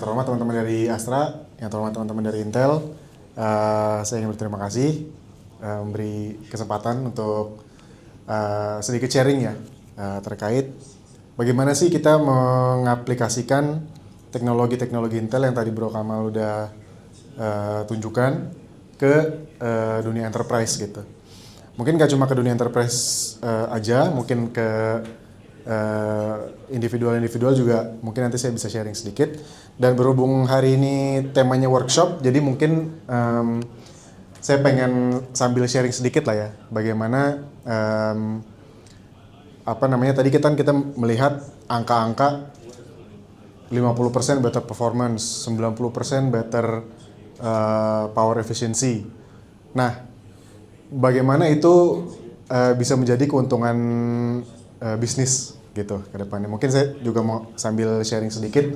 Terhormat teman-teman dari Astra, yang terhormat teman-teman dari Intel, saya ingin berterima kasih memberi kesempatan untuk sedikit sharing ya terkait bagaimana sih kita mengaplikasikan teknologi-teknologi Intel yang tadi Bro Kamal udah tunjukkan ke dunia enterprise gitu. Mungkin gak cuma ke dunia enterprise aja, mungkin ke individual juga mungkin nanti saya bisa sharing sedikit. Dan berhubung hari ini temanya workshop, jadi mungkin saya pengen sambil sharing sedikit lah ya bagaimana tadi kita melihat angka-angka 50% better performance, 90% better power efficiency. Nah, bagaimana itu bisa menjadi keuntungan bisnis gitu ke depannya. Mungkin saya juga mau sambil sharing sedikit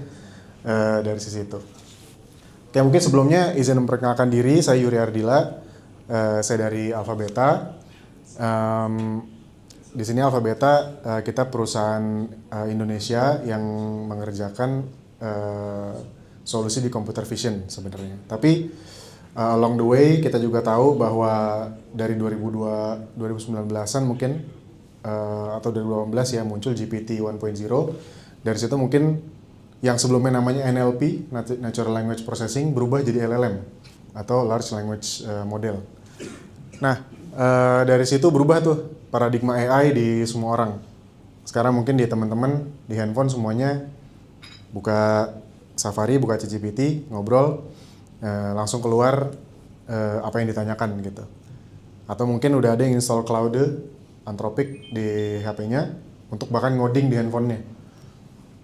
dari sisi itu. Oke, mungkin sebelumnya izin memperkenalkan diri, saya Yuri Ardila, saya dari Alpha Beta. Di sini Alpha Beta kita perusahaan Indonesia yang mengerjakan solusi di computer vision sebenarnya. Tapi along the way kita juga tahu bahwa dari 2019-an mungkin atau 2018 ya muncul GPT 1.0. Dari situ mungkin yang sebelumnya namanya NLP, Natural Language Processing, berubah jadi LLM atau Large Language Model. Nah, dari situ berubah tuh paradigma AI di semua orang. Sekarang mungkin di teman-teman di handphone semuanya buka Safari, buka ChatGPT, ngobrol, langsung keluar apa yang ditanyakan gitu. Atau mungkin udah ada yang install Claude, Anthropic di HP-nya untuk bahkan ngoding di handphonenya.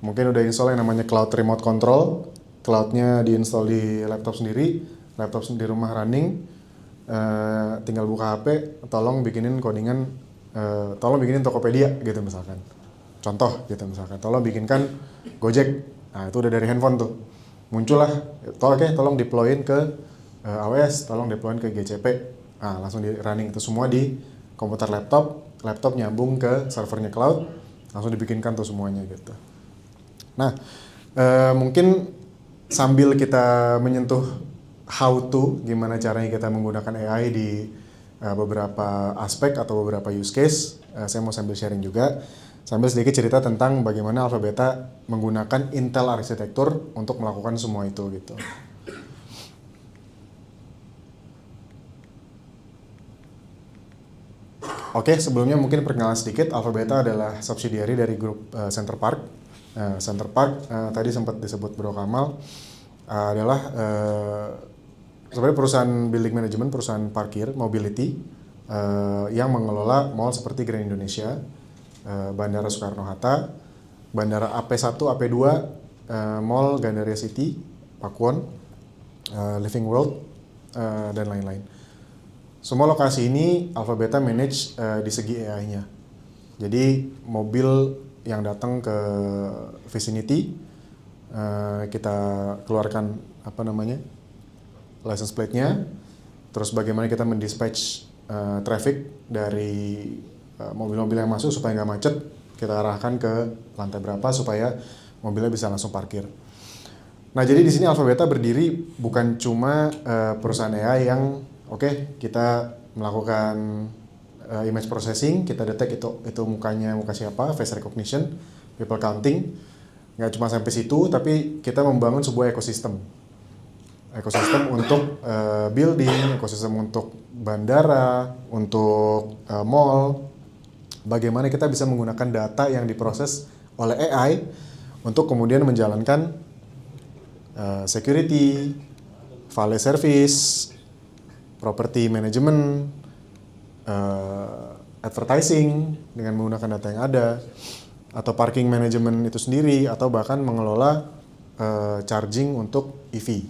Mungkin udah install yang namanya Cloud Remote Control, cloud-nya diinstal di laptop sendiri, laptop di rumah running, tinggal buka HP, tolong bikinin codingan, tolong bikinin Tokopedia gitu misalkan. Contoh gitu misalkan, tolong bikinkan Gojek. Nah, itu udah dari handphone tuh. Muncullah, tolong deployin ke AWS, tolong deployin ke GCP. Nah, langsung di running itu semua di komputer laptop nyambung ke servernya cloud, langsung dibikinkan tuh semuanya gitu. Nah, mungkin sambil kita menyentuh how to, gimana caranya kita menggunakan AI di beberapa aspek atau beberapa use case, saya mau sambil sharing juga, sambil sedikit cerita tentang bagaimana Alpha Beta menggunakan Intel arsitektur untuk melakukan semua itu gitu. Oke, sebelumnya mungkin perkenalan sedikit. Alpha Beta adalah subsidiary dari grup Center Park. Center Park tadi sempat disebut Bro Kamal adalah sebenarnya perusahaan building management, perusahaan parkir mobility yang mengelola mall seperti Grand Indonesia, Bandara Soekarno-Hatta, Bandara AP1, AP2, Mall Gandaria City, Pakuwon, Living World, dan lain-lain. Semua lokasi ini Alpha Beta manage di segi AI-nya. Jadi mobil yang datang ke vicinity, kita keluarkan license plate-nya, terus bagaimana kita mendispatch traffic dari mobil-mobil yang masuk supaya nggak macet, kita arahkan ke lantai berapa supaya mobilnya bisa langsung parkir. Nah, jadi di sini Alpha Beta berdiri bukan cuma perusahaan AI yang kita melakukan image processing, kita detect itu muka siapa, face recognition, people counting. Nggak cuma sampai situ, tapi kita membangun sebuah ekosistem untuk building, ekosistem untuk bandara, untuk mall. Bagaimana kita bisa menggunakan data yang diproses oleh AI untuk kemudian menjalankan security, valet service, property management, advertising dengan menggunakan data yang ada, atau parking management itu sendiri, atau bahkan mengelola charging untuk EV.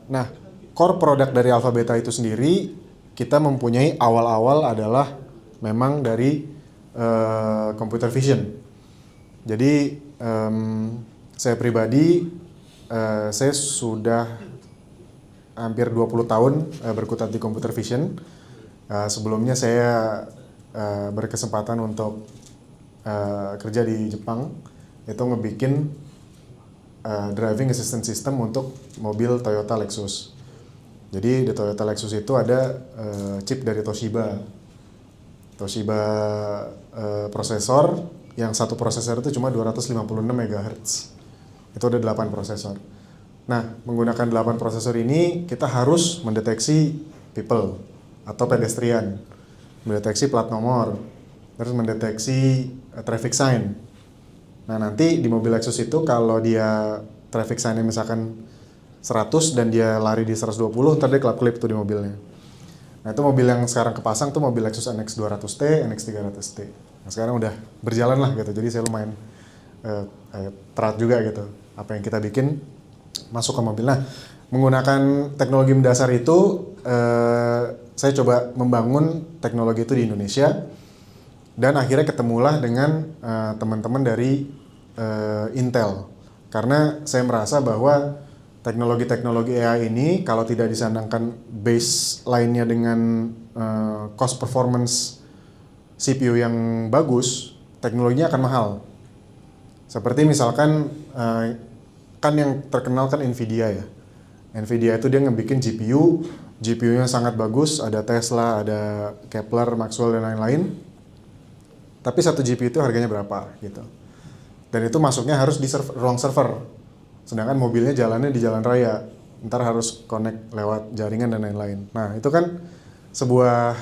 Nah, core product dari Alpha Beta itu sendiri kita mempunyai awal-awal adalah memang dari computer vision. Jadi saya pribadi saya sudah hampir 20 tahun berkutat di computer vision. Sebelumnya saya berkesempatan untuk kerja di Jepang, itu ngebikin driving assistance system untuk mobil Toyota Lexus. Jadi di Toyota Lexus itu ada chip dari Toshiba prosesor, yang satu prosesor itu cuma 256 MHz. Itu ada 8 prosesor. Nah, menggunakan 8 prosesor ini kita harus mendeteksi people atau pedestrian, mendeteksi plat nomor, terus mendeteksi traffic sign. Nah, nanti di mobil Lexus itu kalau dia traffic sign-nya misalkan 100 dan dia lari di 120, ntar dia kelap-kelip tuh di mobilnya. Nah, itu mobil yang sekarang kepasang tuh mobil Lexus NX 200T, NX 300T. Nah, sekarang udah berjalan lah gitu, jadi saya lumayan terat juga gitu apa yang kita bikin masuk ke mobil. Nah, menggunakan teknologi mendasar itu saya coba membangun teknologi itu di Indonesia, dan akhirnya ketemulah dengan teman-teman dari Intel, karena saya merasa bahwa teknologi-teknologi AI ini kalau tidak disandangkan baseline-nya dengan cost performance CPU yang bagus, teknologinya akan mahal. Seperti misalkan kan yang terkenal kan Nvidia ya. Nvidia itu dia ngebikin GPU-nya sangat bagus, ada Tesla, ada Kepler, Maxwell dan lain-lain. Tapi satu GPU itu harganya berapa gitu. Dan itu masuknya harus di ruang server. Sedangkan mobilnya jalannya di jalan raya. Ntar harus connect lewat jaringan dan lain-lain. Nah, itu kan sebuah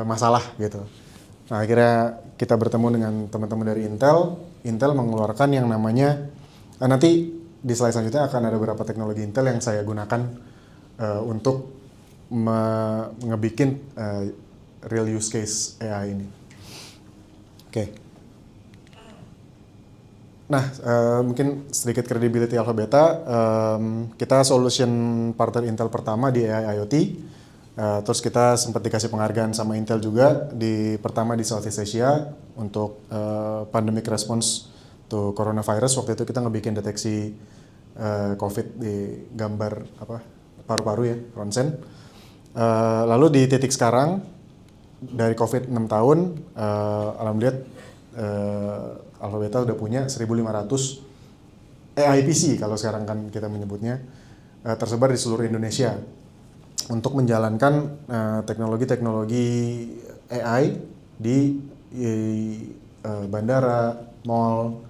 masalah gitu. Nah, akhirnya kita bertemu dengan teman-teman dari Intel. Intel mengeluarkan yang namanya nanti di slide selanjutnya akan ada beberapa teknologi Intel yang saya gunakan untuk ngebikin real use case AI ini. Oke. Nah, mungkin sedikit credibility Alpha Beta. Kita solution partner Intel pertama di AI IoT. Terus kita sempat dikasih penghargaan sama Intel juga pertama di Southeast Asia untuk pandemic response to coronavirus. Waktu itu kita ngebikin deteksi COVID di gambar paru-paru ya, ronsen. Lalu di titik sekarang dari COVID 6 tahun, alhamdulillah Alpha Beta udah punya 1.500 AI PC kalau sekarang kan kita menyebutnya, tersebar di seluruh Indonesia untuk menjalankan teknologi-teknologi AI di bandara, mall,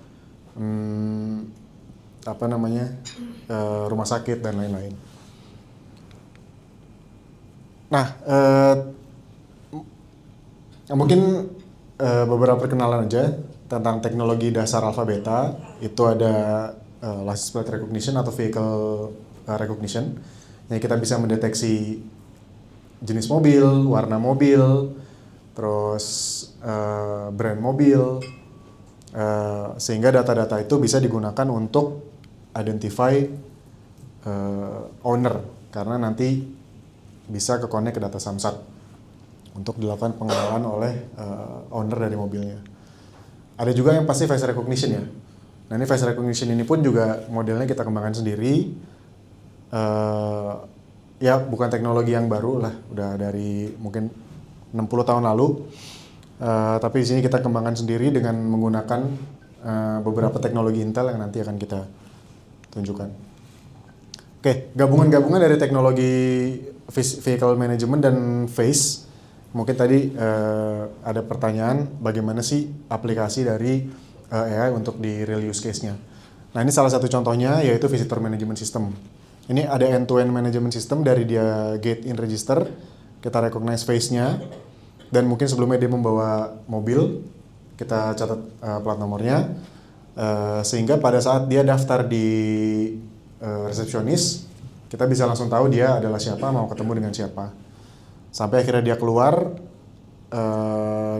rumah sakit dan lain-lain. Nah, mungkin beberapa perkenalan aja tentang teknologi dasar Alpha Beta. Itu ada license plate recognition atau vehicle recognition, yang kita bisa mendeteksi jenis mobil, warna mobil, terus brand mobil, sehingga data-data itu bisa digunakan untuk identify owner, karena nanti bisa ke-connect ke data Samsat untuk dilakukan pengenalan oleh owner dari mobilnya. Ada juga yang pasti face recognition ya. Nah, ini face recognition ini pun juga modelnya kita kembangkan sendiri. Ya bukan teknologi yang baru lah, udah dari mungkin 60 tahun lalu. Tapi di sini kita kembangkan sendiri dengan menggunakan beberapa teknologi Intel yang nanti akan kita tunjukkan. Oke, gabungan-gabungan dari teknologi vehicle management dan face. Mungkin tadi ada pertanyaan bagaimana sih aplikasi dari AI untuk di real use case-nya. Nah, ini salah satu contohnya yaitu visitor management system. Ini ada end-to-end management system dari dia gate in register, kita recognize face-nya, dan mungkin sebelumnya dia membawa mobil, kita catat plat nomornya, sehingga pada saat dia daftar di resepsionis, kita bisa langsung tahu dia adalah siapa, mau ketemu dengan siapa. Sampai akhirnya dia keluar,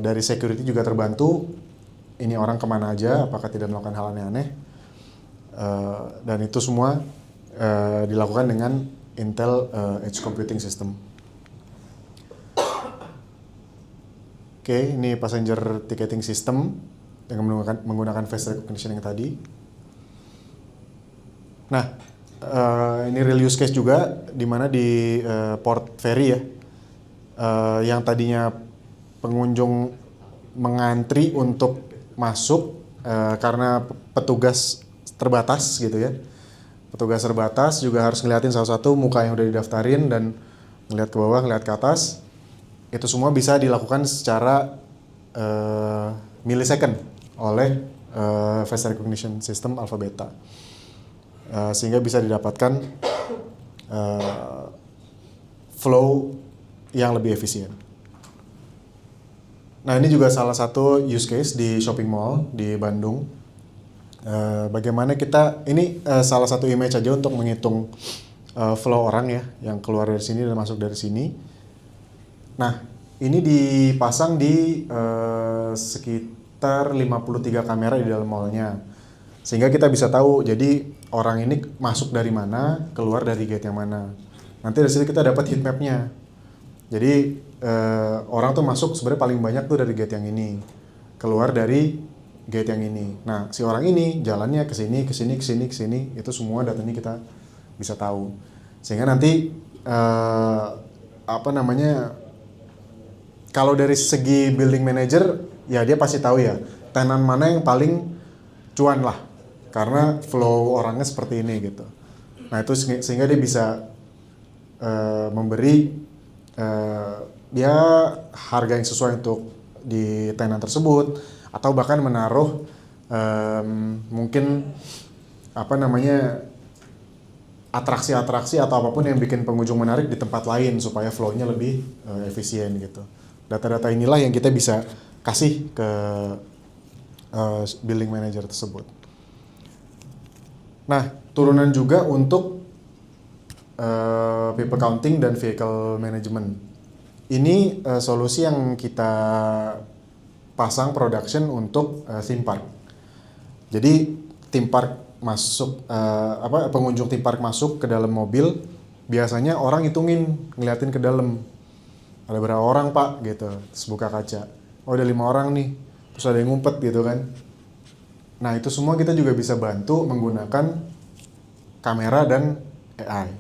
dari security juga terbantu, ini orang kemana aja, apakah tidak melakukan hal aneh-aneh, dan itu semua dilakukan dengan Intel Edge Computing System. Oke, ini passenger ticketing system yang menggunakan face recognition yang tadi. Nah, ini real use case juga, di mana di port ferry ya, yang tadinya pengunjung mengantri untuk masuk karena petugas terbatas gitu ya. Petugas terbatas juga harus ngeliatin satu-satu muka yang udah didaftarin dan ngeliat ke bawah, ngeliat ke atas. Itu semua bisa dilakukan secara millisecond oleh face recognition system Alpha Beta. Sehingga bisa didapatkan flow yang lebih efisien. Nah, ini juga salah satu use case di shopping mall di Bandung. Bagaimana kita, ini salah satu image aja untuk menghitung flow orang ya, yang keluar dari sini dan masuk dari sini. Nah, ini dipasang di sekitar 53 kamera di dalam mallnya. Sehingga kita bisa tahu, jadi orang ini masuk dari mana, keluar dari gate yang mana. Nanti dari situ kita dapat heat map-nya. Jadi orang tuh masuk sebenarnya paling banyak tuh dari gate yang ini, keluar dari gate yang ini. Nah, si orang ini jalannya ke sini, ke sini, ke sini, ke sini, itu semua datanya kita bisa tahu. Sehingga nanti kalau dari segi building manager, ya dia pasti tahu ya, tenan mana yang paling cuan lah, karena flow orangnya seperti ini gitu. Nah, itu sehingga dia bisa memberi dia harga yang sesuai untuk di tenan tersebut, atau bahkan menaruh mungkin atraksi-atraksi atau apapun yang bikin pengunjung menarik di tempat lain supaya flow-nya lebih efisien gitu. Data-data inilah yang kita bisa kasih ke building manager tersebut. Nah, turunan juga untuk people counting dan vehicle management. Ini solusi yang kita pasang production untuk theme park. Jadi theme park masuk pengunjung theme park masuk ke dalam mobil, biasanya orang hitungin, ngeliatin ke dalam. Ada berapa orang pak gitu, terus buka kaca. Oh, ada 5 orang nih, terus ada yang ngumpet gitu kan. Nah, itu semua kita juga bisa bantu menggunakan kamera dan AI.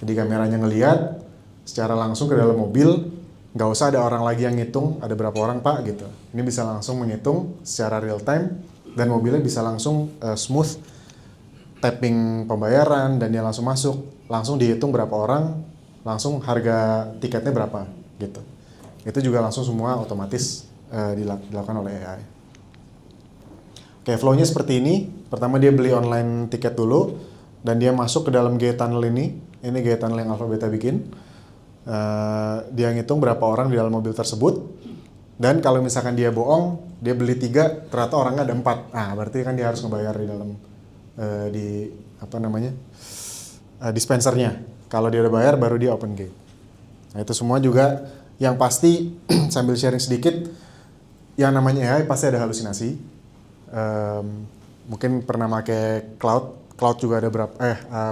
Jadi kameranya ngelihat secara langsung ke dalam mobil, nggak usah ada orang lagi yang ngitung ada berapa orang pak gitu. Ini bisa langsung menghitung secara real time dan mobilnya bisa langsung smooth tapping pembayaran dan dia langsung masuk, langsung dihitung berapa orang, langsung harga tiketnya berapa gitu. Itu juga langsung semua otomatis dilakukan oleh AI. Oke, flow-nya seperti ini. Pertama dia beli online tiket dulu dan dia masuk ke dalam gate tunnel ini. Ini gate tunnel yang Alpha Beta bikin. Dia ngitung berapa orang di dalam mobil tersebut. Dan kalau misalkan dia bohong, dia beli 3, ternyata orangnya ada 4. Nah, berarti kan dia harus ngebayar di dalam dispensernya. Kalau dia udah bayar, baru dia open gate. Nah, itu semua juga yang pasti sambil sharing sedikit, yang namanya AI pasti ada halusinasi. Mungkin pernah pakai Cloud juga ada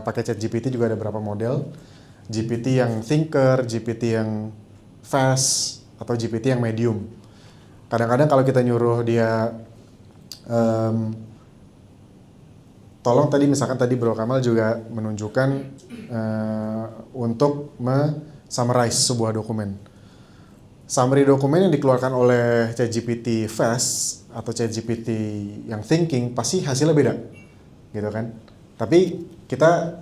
pakai ChatGPT juga ada berapa model. GPT yang thinker, GPT yang fast, atau GPT yang medium. Kadang-kadang kalau kita nyuruh dia tolong misalkan tadi Bro Kamal juga menunjukkan untuk summarize sebuah dokumen. Summary dokumen yang dikeluarkan oleh ChatGPT fast atau ChatGPT yang thinking pasti hasilnya beda, gitu kan? Tapi kita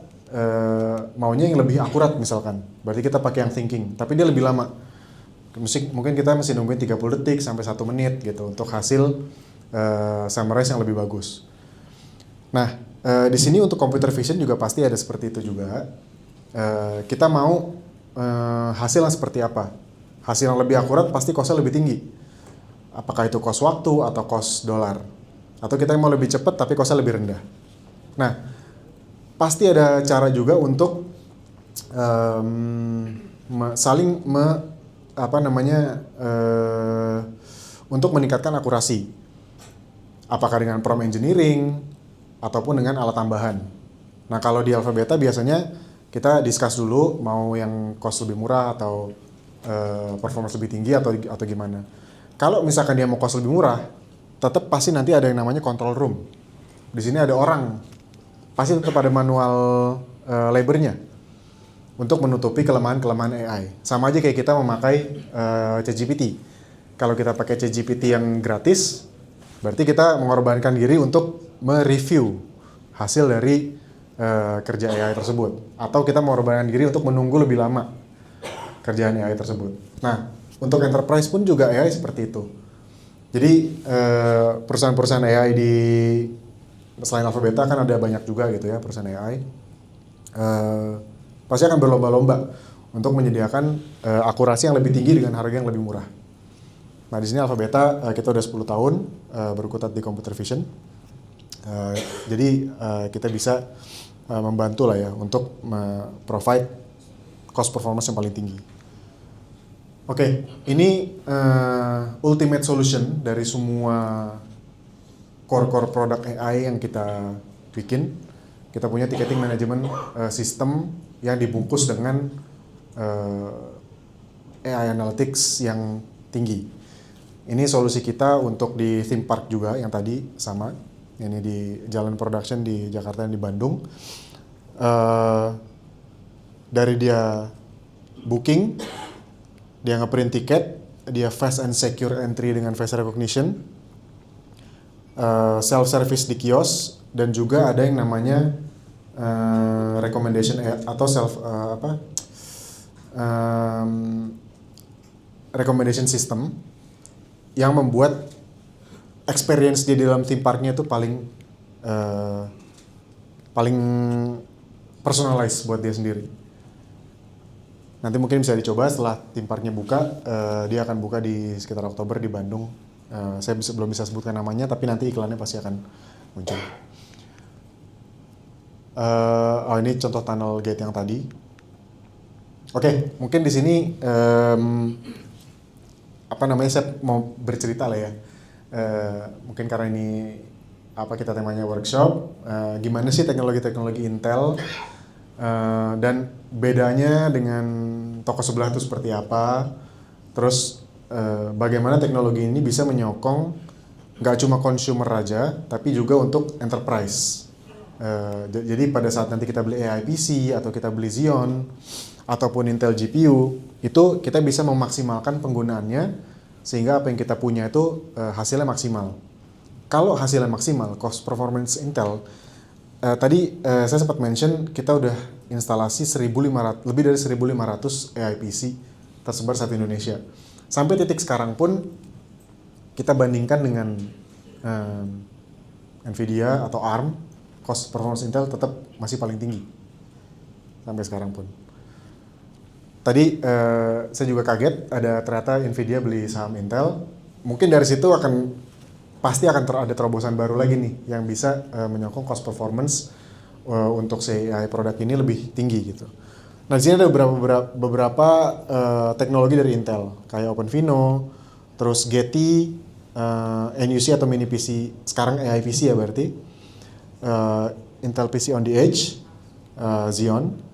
maunya yang lebih akurat misalkan, berarti kita pakai yang thinking, tapi dia lebih lama. Mungkin kita mesti nungguin 30 detik sampai 1 menit gitu untuk hasil summarize yang lebih bagus. Nah, di sini untuk computer vision juga pasti ada seperti itu juga. Kita mau hasil yang seperti apa? Hasil yang lebih akurat pasti cost-nya lebih tinggi. Apakah itu cost waktu atau cost dolar? Atau kita mau lebih cepat tapi cost-nya lebih rendah. Nah, pasti ada cara juga untuk untuk meningkatkan akurasi. Apakah dengan prompt engineering ataupun dengan alat tambahan. Nah, kalau di Alpha Beta biasanya kita discuss dulu mau yang cost lebih murah atau performance lebih tinggi atau gimana. Kalau misalkan dia mau cost lebih murah, tetap pasti nanti ada yang namanya control room. Di sini ada orang, pasti tetap ada manual labornya untuk menutupi kelemahan-kelemahan AI. Sama aja kayak kita memakai ChatGPT. Kalau kita pakai ChatGPT yang gratis, berarti kita mengorbankan diri untuk mereview hasil dari kerja AI tersebut. Atau kita mengorbankan diri untuk menunggu lebih lama kerjaan AI tersebut. Nah, untuk enterprise pun juga AI seperti itu. Jadi perusahaan-perusahaan AI selain Alphabeta kan ada banyak juga gitu ya perusahaan AI. Pasti akan berlomba-lomba untuk menyediakan akurasi yang lebih tinggi dengan harga yang lebih murah. Nah, di sini Alphabeta kita udah 10 tahun berkutat di computer vision. Jadi kita bisa membantu lah ya untuk provide cost performance yang paling tinggi. Oke, ini ultimate solution dari semua core produk AI yang kita bikin. Kita punya ticketing management system yang dibungkus dengan AI analytics yang tinggi. Ini solusi kita untuk di theme park juga yang tadi sama. Ini di Jalan Production di Jakarta dan di Bandung. Dari dia booking, dia ngeprint tiket, dia fast and secure entry dengan face recognition, self service di kios, dan juga ada yang namanya recommendation atau recommendation system yang membuat experience di dalam theme parknya itu paling personalized buat dia sendiri. Nanti mungkin bisa dicoba setelah theme parknya buka, dia akan buka di sekitar Oktober di Bandung. Saya belum bisa sebutkan namanya, tapi nanti iklannya pasti akan muncul. Ini contoh tunnel gate yang tadi. Oke, mungkin di sini saya mau bercerita lah ya. Mungkin karena ini kita temanya workshop, gimana sih teknologi-teknologi Intel dan bedanya dengan toko sebelah itu seperti apa, terus bagaimana teknologi ini bisa menyokong nggak cuma consumer aja, tapi juga untuk enterprise. Jadi pada saat nanti kita beli AI PC atau kita beli Xeon ataupun Intel GPU, itu kita bisa memaksimalkan penggunaannya sehingga apa yang kita punya itu hasilnya maksimal. Kalau hasilnya maksimal, cost performance Intel, tadi saya sempat mention kita udah instalasi lebih dari 1.500 AI PC tersebar satu Indonesia. Sampai titik sekarang pun kita bandingkan dengan Nvidia atau ARM, cost performance Intel tetap masih paling tinggi sampai sekarang pun. Tadi saya juga kaget ternyata Nvidia beli saham Intel. Mungkin dari situ pasti akan ada terobosan baru lagi nih yang bisa menyokong cost performance untuk si AI produk ini lebih tinggi gitu. Nah, di sini ada beberapa teknologi dari Intel kayak OpenVINO, terus Getty, NUC atau mini PC, sekarang AI PC ya berarti, Intel PC on the Edge, Xeon,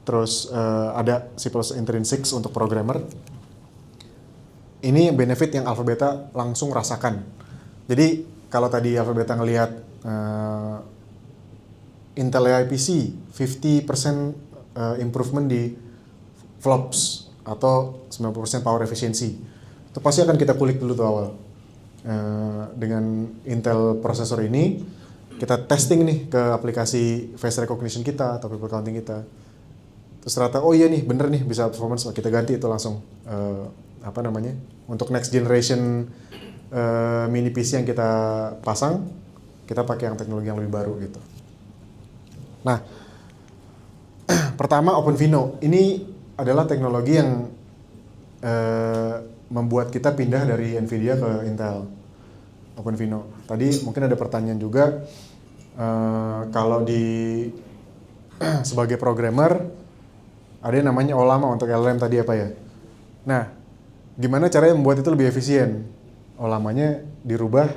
terus ada C+ Intrinsics untuk programmer. Ini benefit yang Alphabeta langsung rasakan. Jadi kalau tadi Alphabeta ngelihat Intel AI PC 50% improvement di flops atau 90% power efficiency, itu pasti akan kita kulik dulu tuh awal. Dengan Intel prosesor ini kita testing nih ke aplikasi face recognition kita atau people counting kita, terus ternyata oh iya nih bener nih bisa performance, kita ganti itu langsung untuk next generation mini PC yang kita pasang, kita pakai yang teknologi yang lebih baru gitu. Nah, pertama OpenVINO ini adalah teknologi yang membuat kita pindah dari Nvidia ke Intel. OpenVINO. Tadi mungkin ada pertanyaan juga, kalau sebagai programmer ada yang namanya OLAMA untuk LLM tadi apa ya? Nah, gimana caranya membuat itu lebih efisien? OLAMA-nya dirubah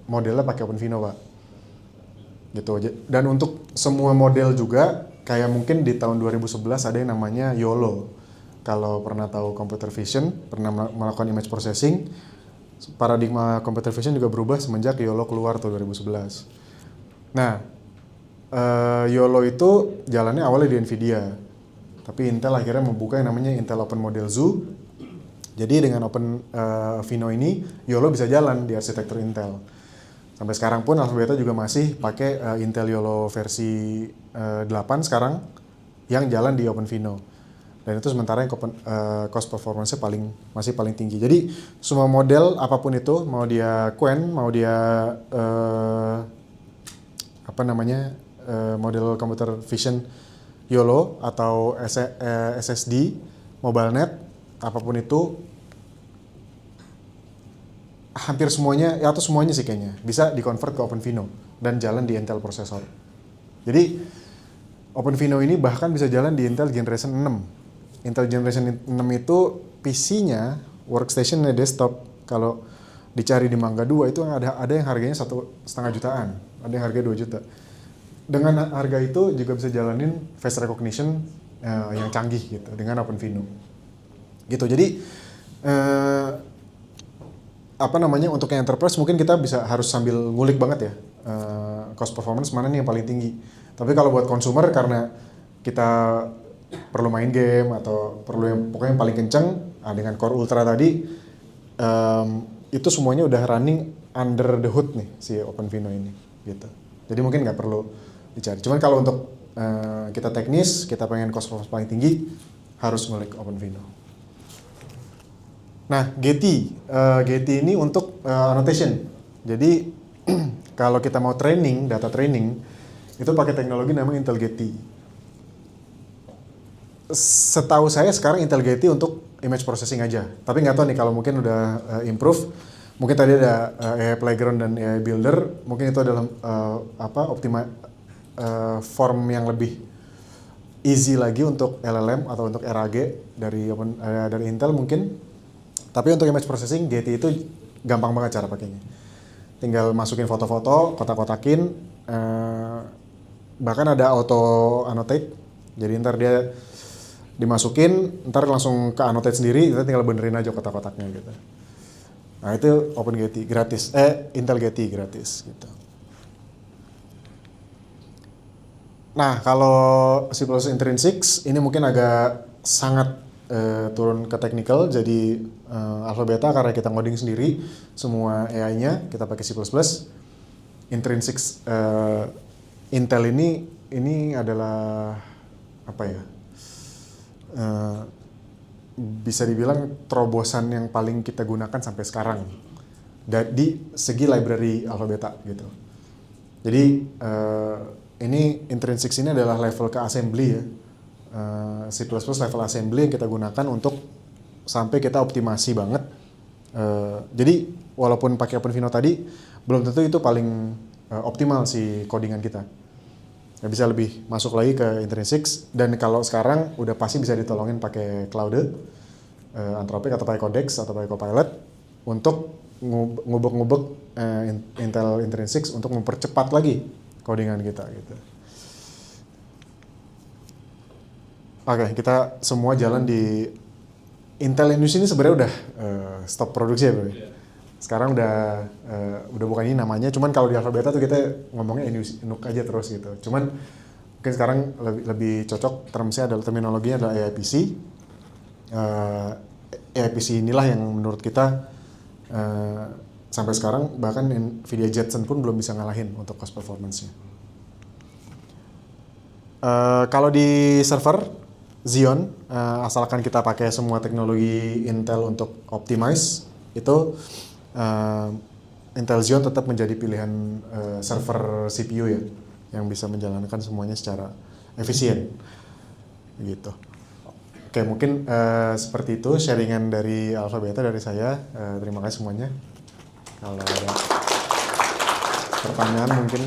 modelnya pakai OpenVINO, Pak. Gitu aja. Dan untuk semua model juga kayak mungkin di tahun 2011 ada yang namanya YOLO. Kalau pernah tahu computer vision, pernah melakukan image processing, paradigma computer vision juga berubah semenjak YOLO keluar tuh 2011. Nah, YOLO itu jalannya awalnya di Nvidia, tapi Intel akhirnya membuka yang namanya Intel Open Model Zoo, Jadi dengan OpenVINO ini, YOLO bisa jalan di arsitektur Intel. Sampai sekarang pun Alpha Beta juga masih pakai Intel YOLO versi 8 sekarang yang jalan di OpenVINO. Dan itu sementara yang cost performance-nya masih paling tinggi. Jadi semua model apapun itu, mau dia Qwen, mau dia model computer vision YOLO atau SSD, MobileNet, apapun itu, hampir semuanya, ya atau semuanya sih kayaknya, bisa di-convert ke OpenVINO dan jalan di Intel prosesor. Jadi OpenVINO ini bahkan bisa jalan di Intel Generation 6. Intel Generation 6 itu PC-nya, workstation-nya desktop, kalau dicari di Mangga 2 itu ada yang harganya 1,5 jutaan, ada yang harganya 2 juta. Dengan harga itu juga bisa jalanin face recognition yang canggih gitu dengan OpenVINO. Gitu. Jadi untuk yang enterprise mungkin kita harus sambil ngulik banget ya cost performance mana nih yang paling tinggi. Tapi kalau buat consumer karena kita perlu main game atau perlu yang pokoknya yang paling kenceng dengan Core Ultra tadi itu semuanya udah running under the hood nih si OpenVINO ini gitu. Jadi mungkin nggak perlu dicari. Cuman kalau untuk kita teknis, kita pengen cost performance paling tinggi, harus ngulik OpenVINO. Nah, Getty ini untuk annotation. Jadi kalau kita mau data training, itu pakai teknologi namanya Intel Getty. Setahu saya sekarang Intel Getty untuk image processing aja. Tapi nggak tahu nih kalau mungkin udah improve. Mungkin tadi ada AI Playground dan AI Builder. Mungkin itu adalah form yang lebih easy lagi untuk LLM atau untuk RAG dari Intel mungkin. Tapi untuk image processing, Getty itu gampang banget cara pakainya. Tinggal masukin foto-foto, kotak-kotakin, bahkan ada auto annotate. Jadi ntar dia dimasukin, ntar langsung ke annotate sendiri, kita tinggal benerin aja kotak-kotaknya gitu. Nah itu OpenGetty gratis, Intel Getty gratis gitu. Nah kalau C++ Intrinsics ini mungkin agak sangat turun ke technical, jadi Alpha Beta karena kita ngoding sendiri semua AI-nya kita pakai C++. Intrinsics Intel ini adalah bisa dibilang terobosan yang paling kita gunakan sampai sekarang di segi library Alpha Beta gitu. Jadi ini Intrinsics ini adalah level ke assembly ya. C++ level assembly yang kita gunakan untuk sampai kita optimasi banget. Jadi walaupun pakai OpenVINO tadi belum tentu itu paling optimal si codingan kita. Bisa lebih masuk lagi ke Intrinsics, dan kalau sekarang udah pasti bisa ditolongin pakai Claude, Anthropic atau pakai Codex atau pakai Copilot untuk ngubek-ngubek Intel Intrinsics untuk mempercepat lagi codingan kita gitu. Oke, kita semua jalan di Intel Inus ini sebenarnya udah stop produksi ya bro. Sekarang udah bukan ini namanya, cuman kalau di Alpha Beta tuh kita ngomongnya Inuk aja terus gitu. Cuman mungkin sekarang lebih cocok terminologinya adalah AIPC. AIPC inilah yang menurut kita sampai sekarang bahkan Nvidia Jetson pun belum bisa ngalahin untuk cost performance-nya. Kalau di server Xeon, asalkan kita pakai semua teknologi Intel untuk optimize, itu Intel Xeon tetap menjadi pilihan server CPU ya, yang bisa menjalankan semuanya secara efisien gitu. Oke, mungkin seperti itu sharingan dari Alpha Beta dari saya. Terima kasih semuanya. Kalau ada pertanyaan mungkin.